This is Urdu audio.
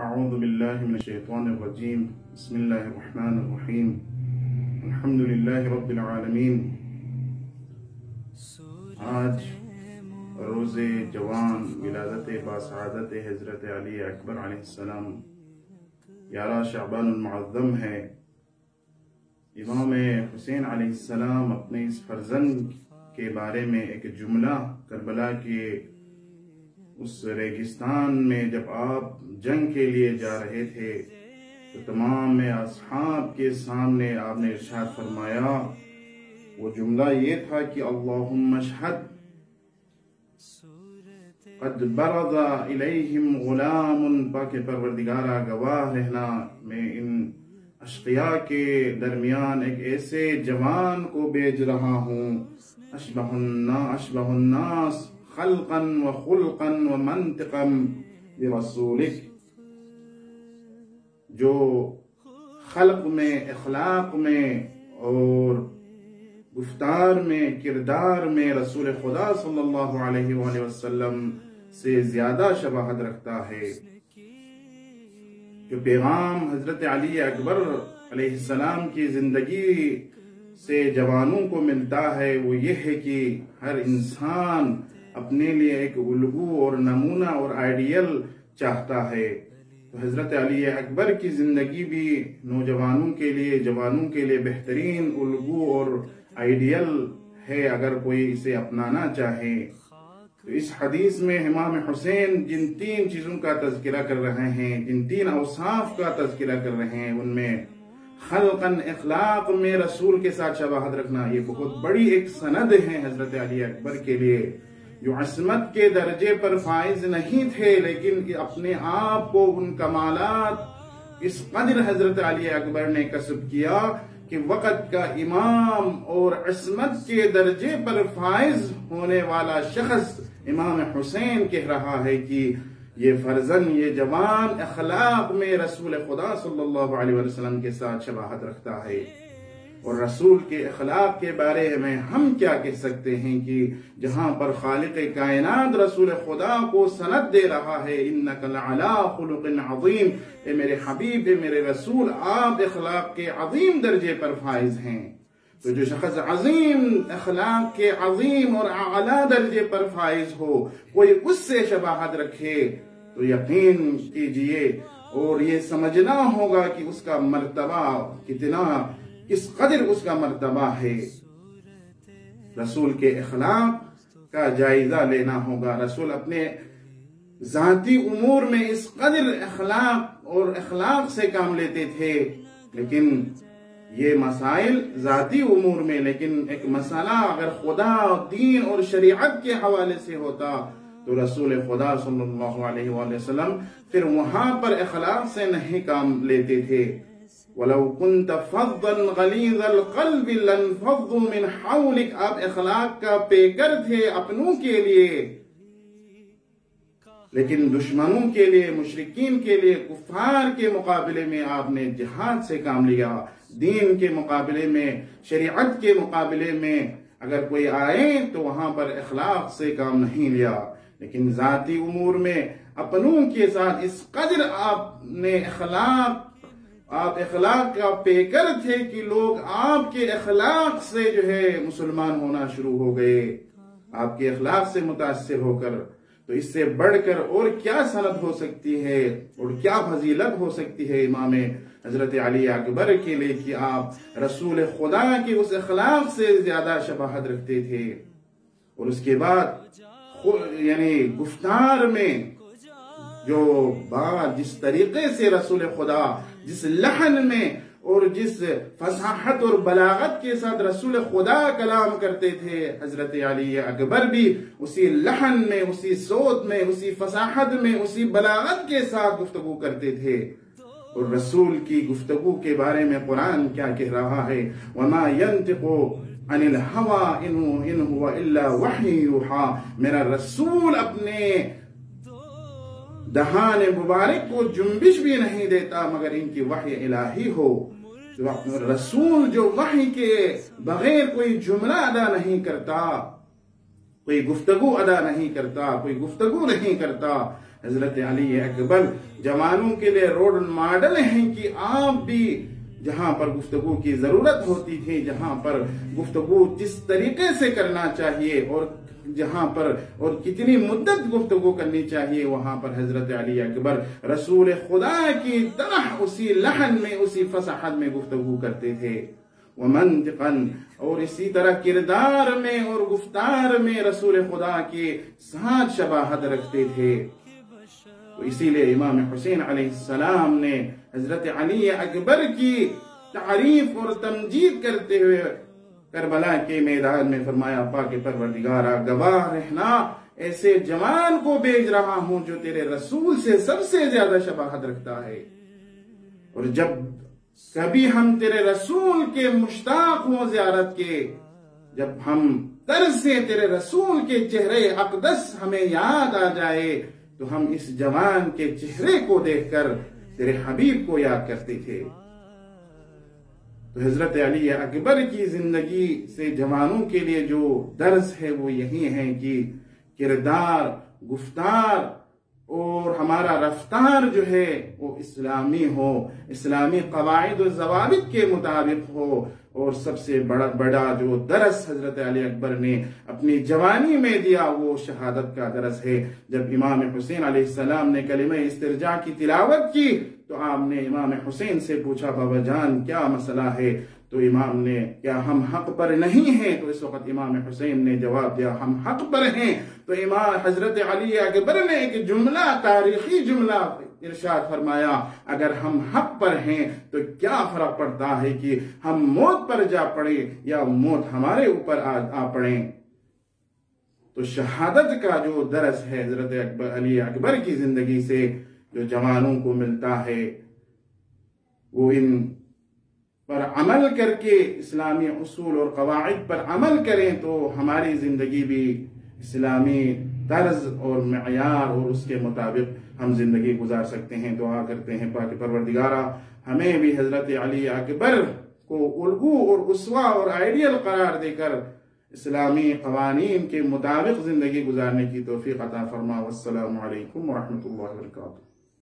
اعوذ باللہ من الشیطان الرجیم بسم اللہ الرحمن الرحیم الحمد للہ رب العالمین۔ آج روز جوان ولادت باسعادت حضرت علی اکبر علیہ السلام 11 شعبان المعظم ہے۔ امام حسین علیہ السلام اپنے اس فرزند کے بارے میں ایک جملہ کربلا کے اس ریگستان میں جب آپ جنگ کے لیے جا رہے تھے تو تمام اصحاب کے سامنے آپ نے ارشاد فرمایا، وہ جملہ یہ تھا کہ اللہم اشہد قد برز الیہم غلام، پاک پروردگارہ گواہ رہنا میں ان اشقیاء کے درمیان ایک ایسے جوان کو بھیج رہا ہوں، اشبہ الناس خلقا و خلقا و منطقا برسولک، جو خلق میں، اخلاق میں اور گفتار میں، کردار میں رسول خدا صلی اللہ علیہ وآلہ وسلم سے زیادہ شباہت رکھتا ہے۔ جو پیغام حضرت علی اکبر علیہ السلام کی زندگی سے جوانوں کو ملتا ہے وہ یہ ہے کہ ہر انسان اپنے لیے ایک الگو اور نمونہ اور آئیڈیل چاہتا ہے۔ تو حضرت علی اکبر کی زندگی بھی نوجوانوں کے لیے، جوانوں کے لیے بہترین الگو اور آئیڈیل ہے اگر کوئی اسے اپنانا چاہے۔ تو اس حدیث میں امام حسین جن 3 چیزوں کا تذکرہ کر رہے ہیں، جن 3 اوصاف کا تذکرہ کر رہے ہیں، ان میں خلقاً، اخلاق میں رسول کے ساتھ شباہت رکھنا، یہ بہت بڑی ایک سند ہے حضرت علی اکبر کے لیے، جو عصمت کے درجے پر فائز نہیں تھے لیکن اپنے آپ کو ان کمالات اس قدر حضرت علی اکبر نے کسب کیا کہ وقت کا امام اور عصمت کے درجے پر فائز ہونے والا شخص امام حسین کہہ رہا ہے کہ یہ فرزند، یہ جوان اخلاق میں رسول خدا صلی اللہ علیہ وسلم کے ساتھ شباہت رکھتا ہے۔ اور رسول کے اخلاق کے بارے میں ہم کیا کہہ سکتے ہیں کہ جہاں پر خالق کائنات رسول خدا کو سند دے رہا ہے، انک لعلی خلق عظیم، اے میرے حبیب، اے میرے رسول، آپ اخلاق کے عظیم درجے پر فائز ہیں۔ تو جو شخص عظیم اخلاق کے عظیم اور اعلیٰ درجے پر فائز ہو، کوئی اس سے شباہت رکھے تو یقین کیجئے اور یہ سمجھنا ہوگا کہ اس کا مرتبہ کس قدر اس کا مرتبہ ہے۔ رسول کے اخلاق کا جائزہ لینا ہوگا۔ رسول اپنے ذاتی امور میں اس قدر اخلاق سے کام لیتے تھے، لیکن یہ مسائل ذاتی امور میں، لیکن ایک مسئلہ اگر خدا، دین اور شریعت کے حوالے سے ہوتا تو رسول خدا صلی اللہ علیہ وآلہ وسلم پھر وہاں پر اخلاق سے نہیں کام لیتے تھے۔ وَلَوْ كُنْتَ فَضًّا غَلِيظَ الْقَلْبِ لَانْفَضُّوا مِنْ حَوْلِكَ، آپ اخلاق کا پیکر تھے اپنوں کے لیے، لیکن دشمنوں کے لیے، مشرکین کے لیے، کفار کے مقابلے میں آپ نے جہاد سے کام لیا، دین کے مقابلے میں، شریعت کے مقابلے میں اگر کوئی آئے تو وہاں پر اخلاق سے کام نہیں لیا، لیکن ذاتی امور میں اپنوں کے ساتھ اس قدر آپ اخلاق کا پیکر تھے کہ لوگ آپ کے اخلاق سے جو ہے مسلمان ہونا شروع ہو گئے، آپ کے اخلاق سے متاثر ہو کر۔ تو اس سے بڑھ کر اور کیا سند ہو سکتی ہے اور کیا فضیلت ہو سکتی ہے امام حضرت علی اکبر کے لیے کہ آپ رسول خدا کے اس اخلاق سے زیادہ شباہت رکھتے تھے۔ اور اس کے بعد یعنی گفتار میں جو بات، جس طریقے سے رسول خدا، جس لحن میں اور جس فصاحت اور بلاغت کے ساتھ رسول خدا کلام کرتے تھے، حضرت علی اکبر بھی اسی لحن میں، اسی صوت میں، اسی فصاحت میں، اسی بلاغت کے ساتھ گفتگو کرتے تھے۔ اور رسول کی گفتگو کے بارے میں قرآن کیا کہہ رہا ہے، وَمَا يَنْتِقُ عَنِ الْهَوَىٰ إِنْ هُوَ إِلَّا وَحْيٌ يُوحَىٰ، میرا رسول اپنے دہان مبارک کو جنبش بھی نہیں دیتا مگر ان کی وحی الہی ہو۔ رسول جو وحی کے بغیر کوئی جملہ ادا نہیں کرتا، کوئی گفتگو ادا نہیں کرتا، کوئی گفتگو نہیں کرتا، حضرت علی اکبر جوانوں کے لیے رول ماڈل ہیں کہ آپ بھی جہاں پر گفتگو کی ضرورت ہوتی تھی، جہاں پر گفتگو جس طریقے سے کرنا چاہیے اور جہاں پر اور کتنی مدت گفتگو کرنی چاہیے، وہاں پر حضرت علی اکبر رسول خدا کی طرح اسی لحن میں، اسی فصاحت میں گفتگو کرتے تھے، ومنطقاً، اور اسی طرح کردار میں اور گفتار میں رسول خدا کے ساتھ شباہت رکھتے تھے۔ تو اسی لیے امام حسین علیہ السلام نے حضرت علی اکبر کی تعریف اور تمجید کرتے ہوئے کربلا کے میدان میں فرمایا، پاک پروردگارا گواہ رہنا، ایسے جوان کو بھیج رہا ہوں جو تیرے رسول سے سب سے زیادہ شباہت رکھتا ہے، اور جب کبھی ہم تیرے رسول کے مشتاق ہوں زیارت کے، جب ہم طرز سے تیرے رسول کے چہرے اقدس ہمیں یاد آ جائے تو ہم اس جوان کے چہرے کو دیکھ کر تیرے حبیب کو یاد کرتے تھے۔ تو حضرت علی اکبر کی زندگی سے جوانوں کے لیے جو درس ہے وہ یہی ہے کہ کردار، گفتار اور ہمارا رفتار جو ہے وہ اسلامی ہو، اسلامی قواعد و ضوابط کے مطابق ہو، اور سب سے بڑا جو درس حضرت علی اکبر نے اپنی جوانی میں دیا وہ شہادت کا درس ہے۔ جب امام حسین علیہ السلام نے کلمہ استرجاع کی تلاوت کی تو آپ نے امام حسین سے پوچھا، بابا جان کیا مسئلہ ہے؟ تو امام نے، کیا ہم حق پر نہیں ہیں؟ تو اس وقت امام حسین نے جواب دیا، ہم حق پر ہیں۔ تو امام حضرت علی اکبر نے ایک جملہ، تاریخی جملہ ارشاد فرمایا، اگر ہم حق پر ہیں تو کیا فرق پڑتا ہے کہ ہم موت پر جا پڑے یا موت ہمارے اوپر آ پڑے۔ تو شہادت کا جو درس ہے حضرت علی اکبر کی زندگی سے جو جوانوں کو ملتا ہے، وہ ان پر عمل کر کے اسلامی اصول اور قواعد پر عمل کریں تو ہماری زندگی بھی اسلامی طرز اور معیار اور اس کے مطابق ہم زندگی گزار سکتے ہیں۔ دعا کرتے ہیں پاک پروردگارا ہمیں بھی حضرت علی اکبر کو الگو اور اسوہ اور آئیڈیل قرار دے کر اسلامی قوانین کے مطابق زندگی گزارنے کی توفیق عطا فرما۔ والسلام علیکم ورحمۃ اللہ وبرکاتہ۔